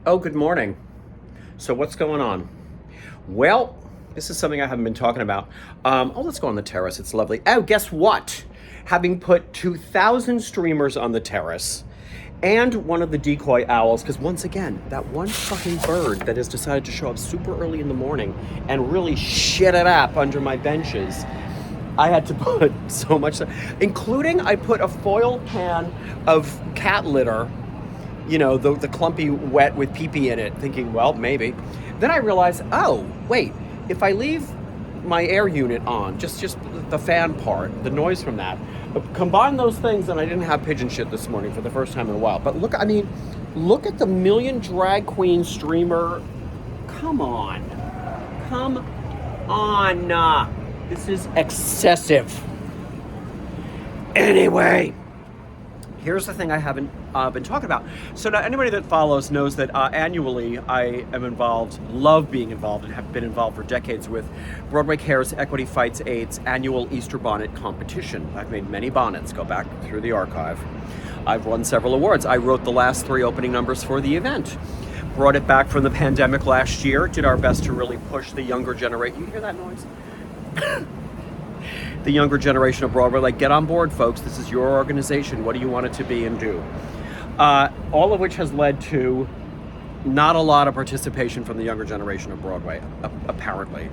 Oh, good morning. So what's going on? Well, this is something I haven't been talking about. Let's go on the terrace. It's lovely. Oh, guess what? Having put 2,000 streamers on the terrace and one of the decoy owls, because once again, that one fucking bird that has decided to show up super early in the morning and really shit it up under my benches. I had to put so much, including I put a foil pan of cat litter, the clumpy wet with pee-pee in it, thinking, well, maybe. Then I realized, oh, wait, if I leave my air unit on, just the fan part, the noise from that, combine those things, and I didn't have pigeon shit this morning for the first time in a while. But look at the million drag queen streamer. Come on. This is excessive. Anyway. Here's the thing I haven't been talking about. So now anybody that follows knows that annually I am involved, love being involved, and have been involved for decades with Broadway Cares Equity Fights AIDS annual Easter bonnet competition. I've made many bonnets, go back through the archive. I've won several awards. I wrote the last 3 opening numbers for the event. Brought it back from the pandemic last year, did our best to really push the younger generation. You hear that noise? The younger generation of Broadway, like, get on board, folks. This is your organization. What do you want it to be and do? All of which has led to not a lot of participation from the younger generation of Broadway, apparently.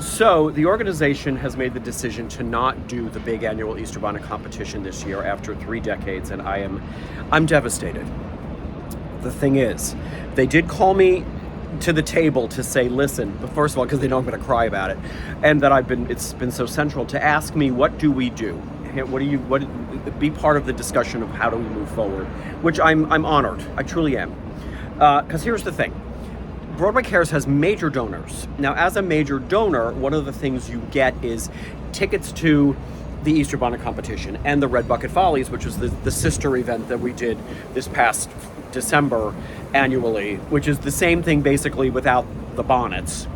So the organization has made the decision to not do the big annual Easter bonnet competition this year after 3 decades, and I'm devastated. The thing is, they did call me to the table to say, listen, but first of all, because they know I'm going to cry about it, and that it's been so central, to ask me, what do we do? Be part of the discussion of how do we move forward, which I'm honored. I truly am. Because here's the thing. Broadway Cares has major donors. Now, as a major donor, one of the things you get is tickets to the Easter bonnet competition and the Red Bucket Follies, which was the sister event that we did this past December annually, which is the same thing basically without the bonnets.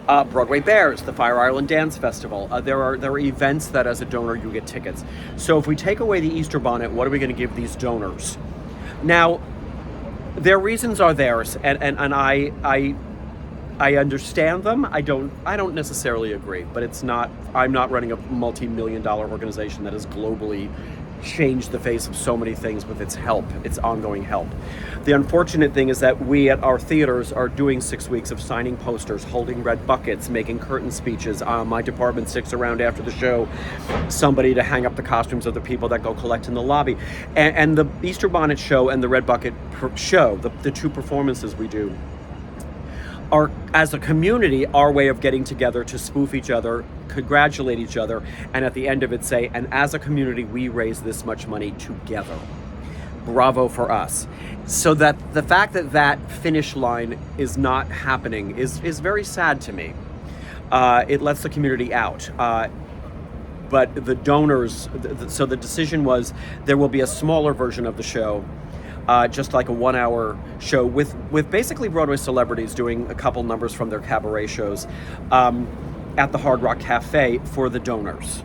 Broadway Bears, the Fire Island Dance Festival. There are events that as a donor you get tickets. So if we take away the Easter bonnet, what are we going to give these donors? Now, their reasons are theirs, and I understand them. I don't necessarily agree, but I'm not running a multi-million-dollar organization that has globally changed the face of so many things with its ongoing help. The unfortunate thing is that we at our theaters are doing 6 weeks of signing posters, holding red buckets, making curtain speeches. My department sticks around after the show, somebody to hang up the costumes of the people that go collect in the lobby. And the Easter bonnet show and the red bucket show, the 2 performances we do, are, as a community, our way of getting together to spoof each other, congratulate each other, and at the end of it say, and as a community, we raise this much money together. Bravo for us. So that the fact that finish line is not happening is very sad to me. It lets the community out. But the donors, so the decision was there will be a smaller version of the show, just like a 1-hour show with basically Broadway celebrities doing a couple numbers from their cabaret shows at the Hard Rock Cafe for the donors.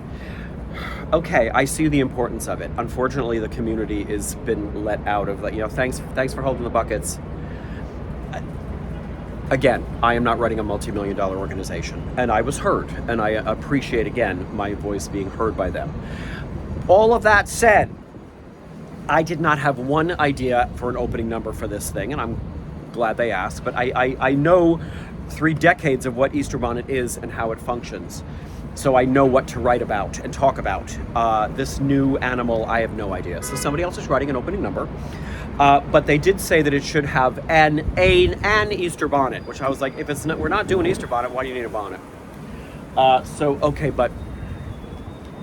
Okay, I see the importance of it. Unfortunately, the community has been let out of that. Thanks for holding the buckets. Again, I am not running a multi-million-dollar organization, and I was heard, and I appreciate, again, my voice being heard by them. All of that said, I did not have one idea for an opening number for this thing, and I'm glad they asked, but I know 3 decades of what Easter bonnet is and how it functions. So I know what to write about and talk about. This new animal, I have no idea. So somebody else is writing an opening number, but they did say that it should have an Easter bonnet, which I was like, we're not doing Easter bonnet, why do you need a bonnet? Okay, but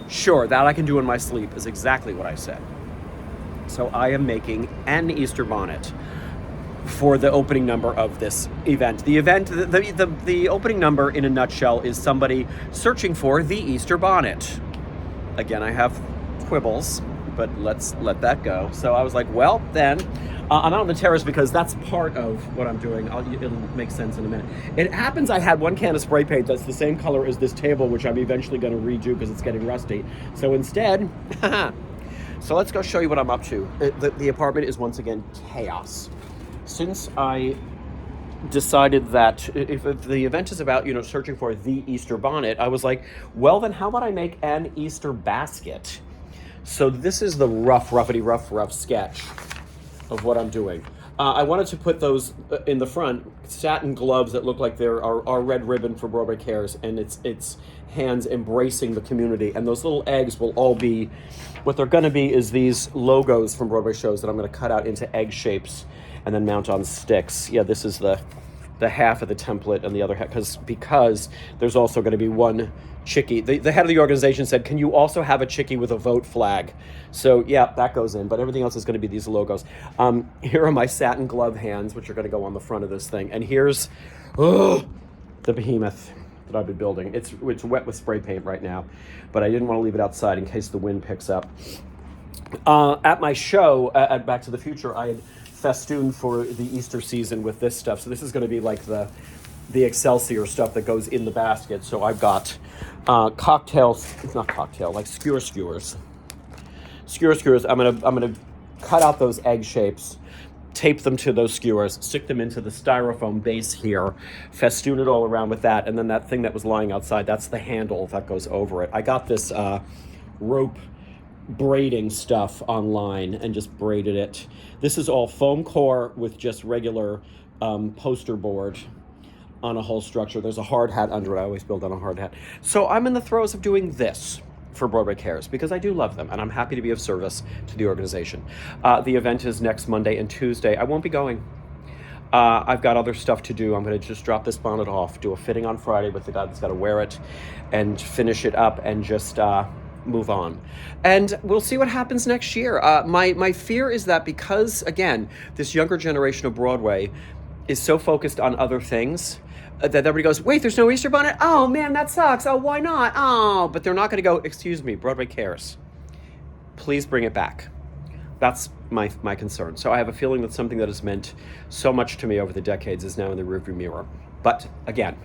sure, that I can do in my sleep is exactly what I said. So I am making an Easter bonnet for the opening number of this event. The opening number in a nutshell is somebody searching for the Easter bonnet. Again, I have quibbles, but let's let that go. So I was like, well, then I'm out on the terrace because that's part of what I'm doing. It'll make sense in a minute. It happens I had 1 can of spray paint that's the same color as this table, which I'm eventually going to redo because it's getting rusty. So instead, so let's go show you what I'm up to. The apartment is once again chaos. since I decided that if the event is about, searching for the Easter bonnet, I was like, well, then how about I make an Easter basket? So this is the rough sketch of what I'm doing. I wanted to put those in the front, satin gloves that look like they're our red ribbon for Broadway Cares, and it's hands embracing the community. And those little eggs will all be, what they're going to be is these logos from Broadway shows that I'm going to cut out into egg shapes and then mount on sticks. Yeah, this is the half of the template, and the other half, because there's also going to be one chickie. The head of the organization said, can you also have a chickie with a vote flag? So yeah, that goes in, but everything else is going to be these logos. Here are my satin glove hands, which are going to go on the front of this thing. And here's the behemoth that I've been building. It's wet with spray paint right now, but I didn't want to leave it outside in case the wind picks up. At my show at Back to the Future, I had festooned for the Easter season with this stuff. So this is going to be like the Excelsior stuff that goes in the basket. So I've got like skewers. I'm gonna cut out those egg shapes, tape them to those skewers, stick them into the styrofoam base here, festoon it all around with that, and then that thing that was lying outside, that's the handle that goes over it. I got this rope braiding stuff online and just braided it. This is all foam core with just regular poster board on a whole structure. There's a hard hat under it. I always build on a hard hat. So I'm in the throes of doing this for Broadway Cares because I do love them and I'm happy to be of service to the organization. The event is next Monday and Tuesday. I won't be going. I've got other stuff to do. I'm going to just drop this bonnet off, do a fitting on Friday with the guy that's got to wear it, and finish it up and just move on. And we'll see what happens next year. My fear is that because, again, this younger generation of Broadway is so focused on other things, that everybody goes, wait, there's no Easter bonnet? Oh, man, that sucks. Oh, why not? Oh, but they're not going to go, excuse me, Broadway Cares. Please bring it back. That's my concern. So I have a feeling that something that has meant so much to me over the decades is now in the rearview mirror. But again,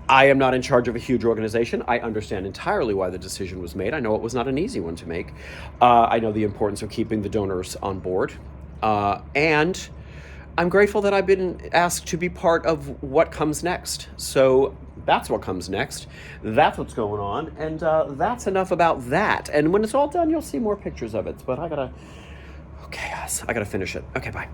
I am not in charge of a huge organization. I understand entirely why the decision was made. I know it was not an easy one to make. I know the importance of keeping the donors on board. And I'm grateful that I've been asked to be part of what comes next. So that's what comes next. That's what's going on. And that's enough about that. And when it's all done, you'll see more pictures of it. But I gotta finish it. Okay, bye.